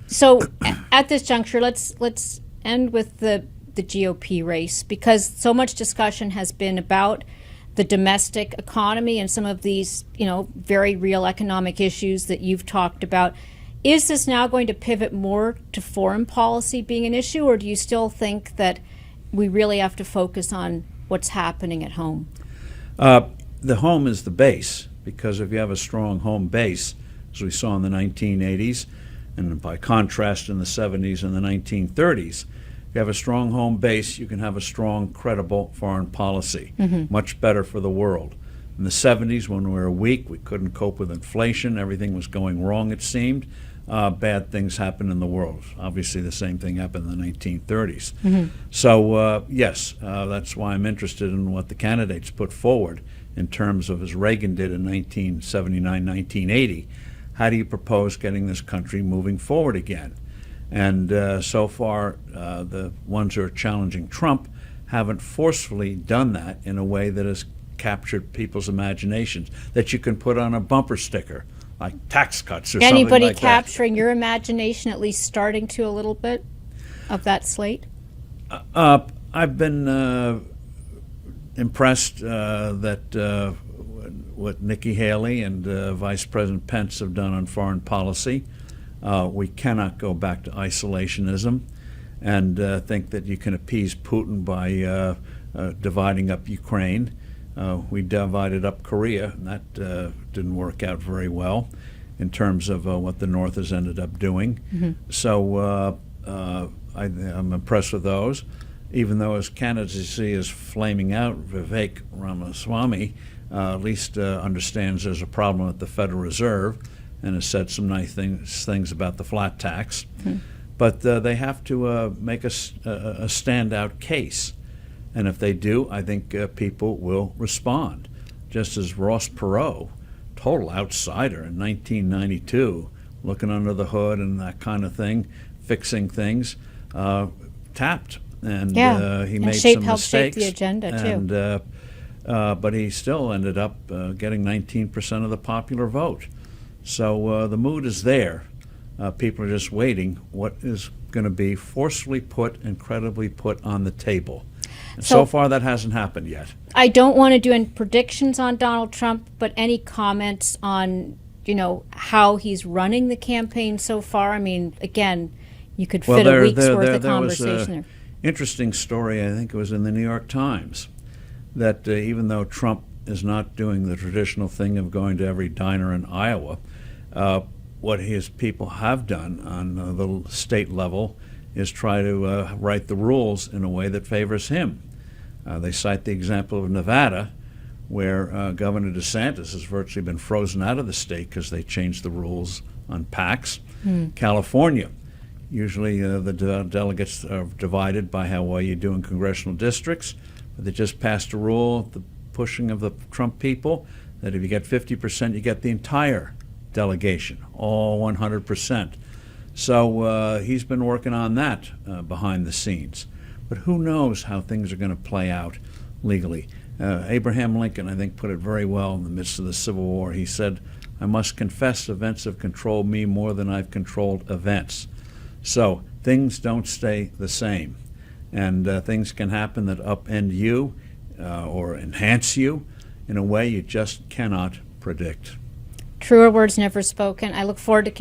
So at this juncture, let's end with the GOP race, because so much discussion has been about the domestic economy and some of these, very real economic issues that you've talked about. Is this now going to pivot more to foreign policy being an issue, or do you still think that we really have to focus on what's happening at home? The home is the base, because if you have a strong home base, as we saw in the 1980s, and by contrast in the 70s and the 1930s, if you have a strong home base, you can have a strong, credible foreign policy, much better for the world. In the 70s, when we were weak, we couldn't cope with inflation, everything was going wrong, it seemed. Bad things happened in the world. Obviously, the same thing happened in the 1930s. So, yes, that's why I'm interested in what the candidates put forward in terms of, as Reagan did in 1979, 1980, how do you propose getting this country moving forward again? And so far, the ones who are challenging Trump haven't forcefully done that in a way that has captured people's imaginations, that you can put on a bumper sticker, like tax cuts or something like that. Anybody capturing your imagination, at least starting to a little bit of that slate? I've been impressed that what Nikki Haley and Vice President Pence have done on foreign policy. We cannot go back to isolationism and think that you can appease Putin by dividing up Ukraine. We divided up Korea, and that didn't work out very well in terms of what the North has ended up doing. So I'm impressed with those, even though his candidacy is flaming out. Vivek Ramaswamy at least understands there's a problem at the Federal Reserve and has said some nice things about the flat tax. But they have to make a standout case. And if they do, I think people will respond. Just as Ross Perot, total outsider in 1992, looking under the hood and that kind of thing, fixing things, tapped. And he made some helped shape mistakes. the agenda, too. But he still ended up getting 19% of the popular vote. So the mood is there. People are just waiting what is going to be forcefully put and credibly put on the table. And so far, that hasn't happened yet. I don't want to do any predictions on Donald Trump, but any comments on, how he's running the campaign so far? I mean, again, you could fit a week's worth of conversation there. Interesting story, I think it was in the New York Times, that even though Trump is not doing the traditional thing of going to every diner in Iowa, what his people have done on the state level is try to write the rules in a way that favors him. They cite the example of Nevada, where Governor DeSantis has virtually been frozen out of the state because they changed the rules on PACs. California, usually the delegates are divided by how well you do in congressional districts, but they just passed a rule, the pushing of the Trump people, that if you get 50%, you get the entire delegation, all 100%. So he's been working on that behind the scenes. But who knows how things are going to play out legally. Abraham Lincoln, I think, put it very well in the midst of the Civil War. He said, "I must confess events have controlled me more than I've controlled events." So things don't stay the same. And things can happen that upend you or enhance you in a way you just cannot predict. Truer words never spoken. I look forward to